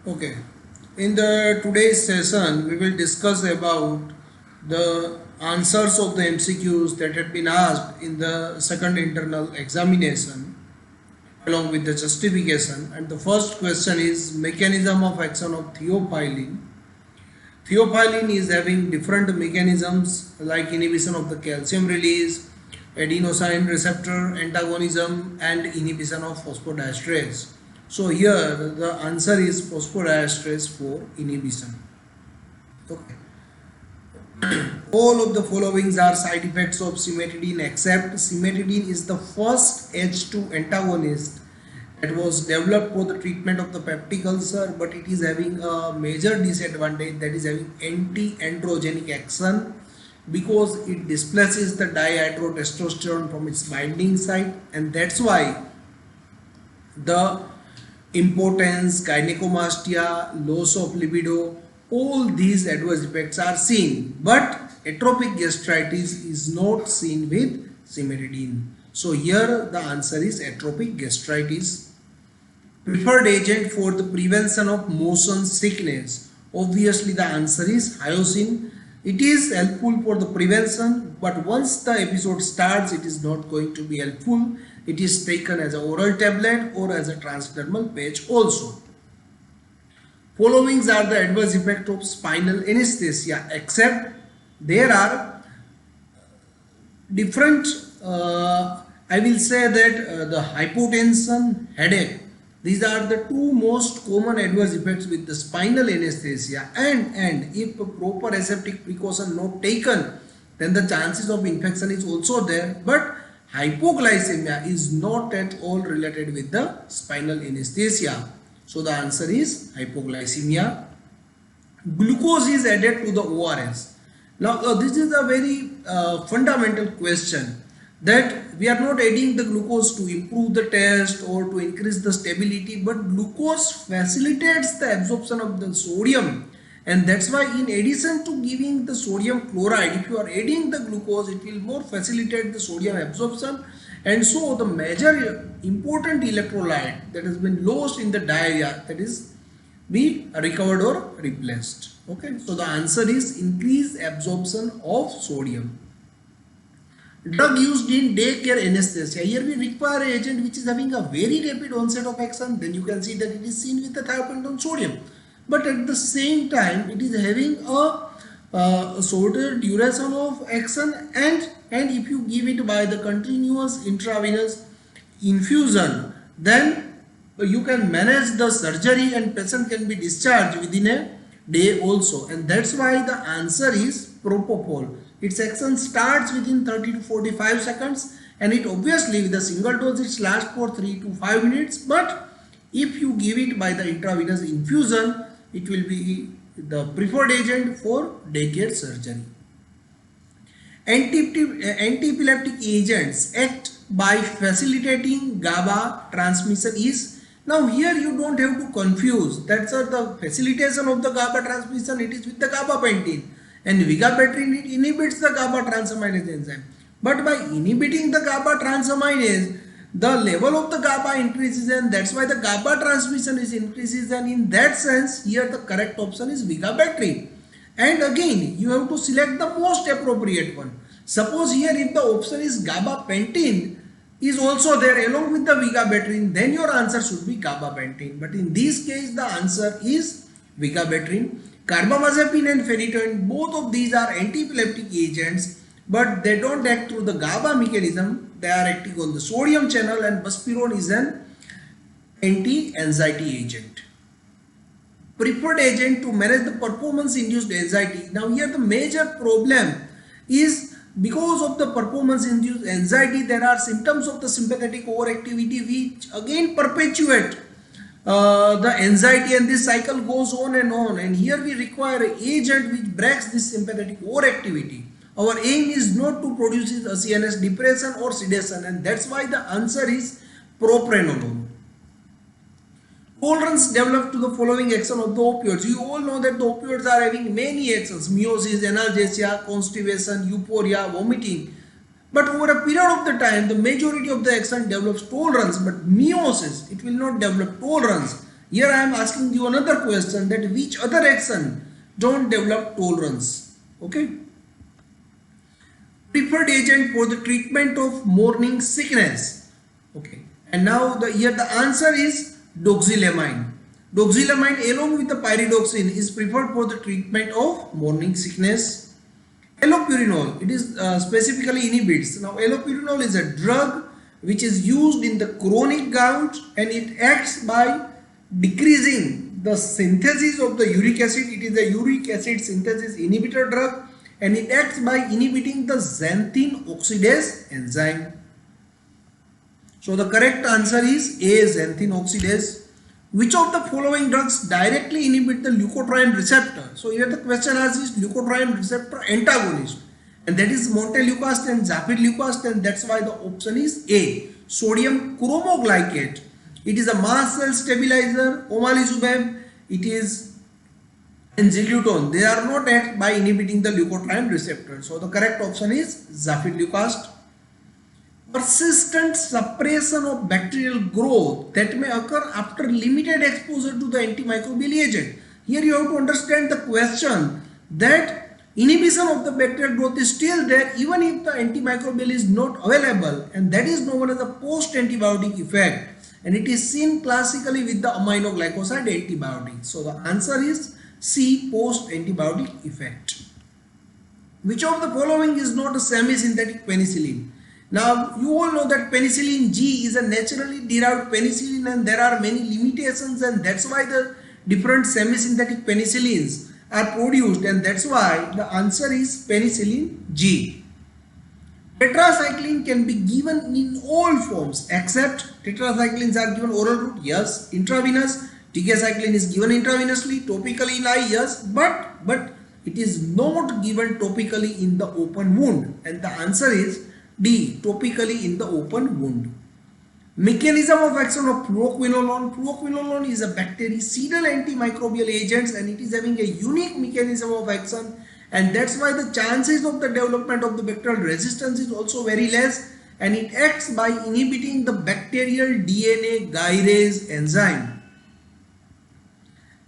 Okay. In the today's session, we will discuss about the answers of the MCQs that had been asked in the second internal examination along with the justification. And the first question is mechanism of action of theophylline. Theophylline is having different mechanisms like inhibition of the calcium release, adenosine receptor antagonism, and inhibition of phosphodiesterase. So here the answer is phosphodiesterase 4 inhibition. Okay. All of the followings are side effects of cimetidine except cimetidine is the first H2 antagonist that was developed for the treatment of the peptic ulcer, but it is having a major disadvantage, that is having anti-androgenic action because it displaces the dihydrotestosterone from its binding site, and that's why the impotence, gynecomastia, loss of libido, all these adverse effects are seen, but atopic gastritis is not seen with cimetidine. So here the answer is atopic gastritis. Preferred agent for the prevention of motion sickness. Obviously the answer is hyoscine. It is helpful for the prevention, but once the episode starts, it is not going to be helpful. It is taken as an oral tablet or as a transdermal patch also. Followings are the adverse effect of spinal anesthesia, except there are different, I will say that the hypotension, headache, these are the two most common adverse effects with the spinal anesthesia, and if a proper aseptic precaution not taken, then the chances of infection is also there, but hypoglycemia is not at all related with the spinal anesthesia. So the answer is hypoglycemia. Glucose is added to the ORS. Now this is a very fundamental question, that we are not adding the glucose to improve the taste or to increase the stability, but glucose facilitates the absorption of the sodium, and that's why in addition to giving the sodium chloride, if you are adding the glucose, it will more facilitate the sodium absorption, and so the major important electrolyte that has been lost in the diarrhea, that is be recovered or replaced. Okay, so the answer is increased absorption of sodium. Drug used in daycare anesthesia. Here we require an agent which is having a very rapid onset of action. Then you can see that it is seen with the thiopentone sodium. But at the same time, it is having a shorter duration of action, and if you give it by the continuous intravenous infusion, then you can manage the surgery and patient can be discharged within a day also, and that's why the answer is propofol. Its action starts within 30 to 45 seconds, and it obviously with a single dose it lasts for 3 to 5 minutes, but if you give it by the intravenous infusion, it will be the preferred agent for daycare surgery. Antiepileptic agents act by facilitating GABA transmission is, now here you don't have to confuse, that's the facilitation of the GABA transmission, it is with the gabapentin, and vigabatrin, it inhibits the GABA transaminase enzyme, but by inhibiting the GABA transaminase, the level of the GABA increases, and that's why the GABA transmission is increases, and in that sense here the correct option is vigabatrin. And again you have to select the most appropriate one. Suppose here if the option is gabapentin is also there along with the vigabatrin, then your answer should be gabapentin, but in this case the answer is vigabatrin. Carbamazepine and phenytoin, both of these are antiepileptic agents, but they don't act through the GABA mechanism, they are acting on the sodium channel, and buspirone is an anti-anxiety agent. Preferred agent to manage the performance induced anxiety. Now here the major problem is because of the performance induced anxiety, there are symptoms of the sympathetic overactivity which again perpetuate the anxiety, and this cycle goes on, and here we require an agent which breaks this sympathetic overactivity. Our aim is not to produce a CNS depression or sedation, and that's why the answer is propranolone. Tolerance developed to the following action of the opioids. You all know that the opioids are having many actions: meiosis, analgesia, constipation, euphoria, vomiting. But over a period of the time, the majority of the action develops tolerance, but meiosis, it will not develop tolerance. Here I am asking you another question, that which other action don't develop tolerance. Okay. Preferred agent for the treatment of morning sickness. Okay. And now here the answer is doxylamine. Doxylamine along with the pyridoxine is preferred for the treatment of morning sickness. Allopurinol, it is specifically inhibits. Now allopurinol is a drug which is used in the chronic gout, and it acts by decreasing the synthesis of the uric acid. It is a uric acid synthesis inhibitor drug, and it acts by inhibiting the xanthine oxidase enzyme. So the correct answer is A, xanthine oxidase. Which of the following drugs directly inhibit the leukotriene receptor? So here the question asks is leukotriene receptor antagonist, and that is montelukast and zafirlukast, and that's why the option is A, sodium chromoglycate. It is a mast cell stabilizer, omalizumab, it is and xylutone. They are not act by inhibiting the leukotriene receptor. So the correct option is zafirlukast. Persistent suppression of bacterial growth that may occur after limited exposure to the antimicrobial agent. Here you have to understand the question that inhibition of the bacterial growth is still there even if the antimicrobial is not available, and that is known as a post-antibiotic effect, and it is seen classically with the aminoglycoside antibiotics. So the answer is C, post-antibiotic effect. Which of the following is not a semi-synthetic penicillin? Now you all know that penicillin G is a naturally derived penicillin, and there are many limitations, and that's why the different semi-synthetic penicillins are produced, and that's why the answer is penicillin G. Tetracycline can be given in all forms except tetracyclines are given oral route, yes. Intravenous, tigecycline is given intravenously, topically in eye, yes, but it is not given topically in the open wound, and the answer is D, topically in the open wound. Mechanism of action of fluoroquinolone. Fluoroquinolone is a bactericidal antimicrobial agent, and it is having a unique mechanism of action, and that's why the chances of the development of the bacterial resistance is also very less, and it acts by inhibiting the bacterial DNA gyrase enzyme.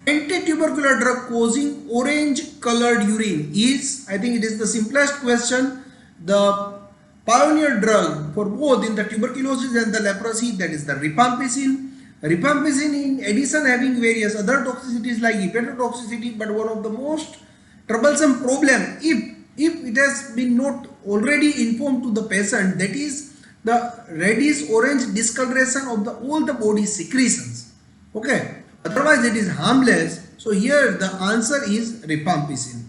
Anti-tubercular drug causing orange colored urine is, I think it is the simplest question, the pioneer drug for both in the tuberculosis and the leprosy, that is the rifampicin. Rifampicin in addition having various other toxicities like hepatotoxicity, but one of the most troublesome problem if it has been not already informed to the patient, that is the reddish orange discoloration of all the body secretions. Okay, otherwise it is harmless. So here the answer is rifampicin.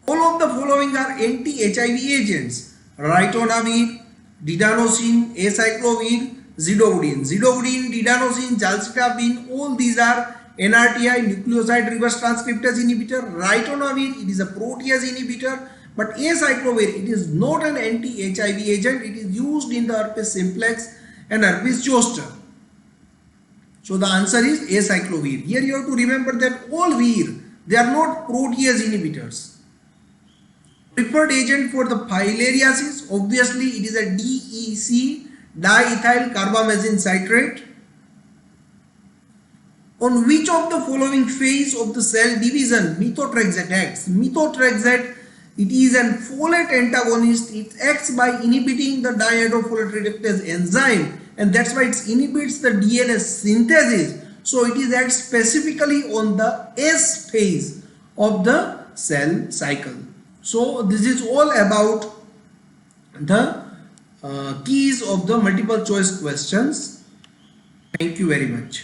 All of the following are anti-HIV agents: ritonavir, didanosine, acyclovir, zidovudine. Zidovudine, didanosine, jalcitabine, all these are NRTI, nucleoside reverse transcriptase inhibitor. Ritonavir, it is a protease inhibitor, but acyclovir, it is not an anti-HIV agent. It is used in the herpes simplex and herpes zoster. So the answer is acyclovir. Here you have to remember that all vir, they are not protease inhibitors. Preferred agent for the filariasis, obviously it is a DEC, diethyl carbamazine citrate. On which of the following phase of the cell division methotrexate acts? Methotrexate, it is an folate antagonist. It acts by inhibiting the dihydrofolate reductase enzyme, and that's why it inhibits the DNA synthesis. So it is acts specifically on the S phase of the cell cycle. So this is all about the keys of the multiple choice questions. Thank you very much.